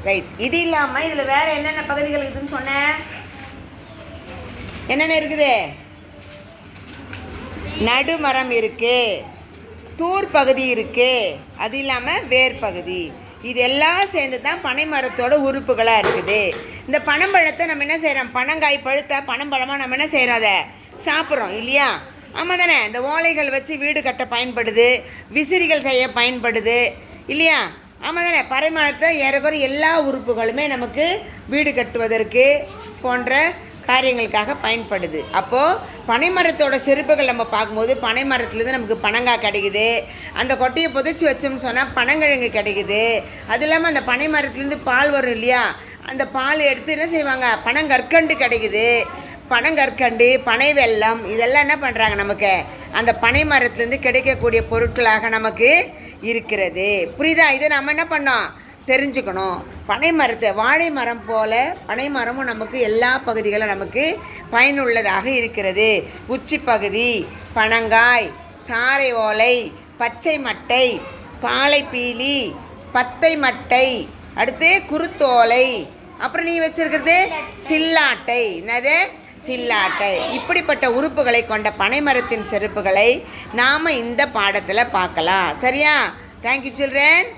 Right. இது இல்லாமல் இதில் வேற என்னென்ன பகுதிகள் இருக்குதுன்னு சொன்னேன்? என்னென்ன இருக்குது? நடுமரம் இருக்கு, தூர் பகுதி இருக்கு, அது இல்லாமல் வேர் பகுதி. இது எல்லாம் சேர்ந்து தான் பனைமரத்தோட உறுப்புகளாக இருக்குது. இந்த பனம்பழத்தை நம்ம என்ன செய்கிறோம்? பனங்காய் பழுத்த பனம்பழமாக நம்ம என்ன செய்கிறோம்? அதை சாப்பிட்றோம் இல்லையா? ஆமாம் தானே? இந்த ஓலைகள் வச்சு வீடு கட்ட பயன்படுது, விசிறிகள் செய்ய பயன்படுது இல்லையா? ஆமாம் தானே? பனைமரத்தை ஏறக்குறைய எல்லா உறுப்புகளுமே நமக்கு வீடு கட்டுவதற்கு போன்ற காரியங்களுக்காக பயன்படுது. அப்போது பனைமரத்தோட செருப்புகள் நம்ம பார்க்கும்போது பனைமரத்துலேருந்து நமக்கு பனங்காய் கிடைக்குது. அந்த கொட்டையை புதைச்சி வச்சோம்னு சொன்னால் பனங்கிழங்கு கிடைக்குது. அது இல்லாமல் அந்த பனைமரத்துலேருந்து பால் வரும் இல்லையா? அந்த பால் எடுத்து என்ன செய்வாங்க? பனங்கற்கண்டு கிடைக்குது. பனங்கற்கண்டு, பனை வெல்லம், இதெல்லாம் என்ன பண்ணுறாங்க? நமக்கு அந்த பனை மரத்துலேருந்து கிடைக்கக்கூடிய பொருட்களாக நமக்கு இருக்கிறது. புரியுதா? இதை நம்ம என்ன பண்ணோம்? தெரிஞ்சுக்கணும். பனை மரத்தை வாழை மரம் போல பனை மரமும் நமக்கு எல்லா பகுதிகளும் நமக்கு பயனுள்ளதாக இருக்கிறது. உச்சி பகுதி, பனங்காய், சாறை ஓலை, பச்சை மட்டை, பாலை பீலி, பத்தை மட்டை, அடுத்து குருத்தோலை, அப்புறம் நீ வச்சிருக்கிறது சில்லாட்டை. என்னது? சில்லாட்டை. இப்படிப்பட்ட உறுப்புகளை கொண்ட பனைமரத்தின் செருப்புகளை நாம் இந்த பாடத்தில் பார்க்கலாம். சரியா? Thank you children.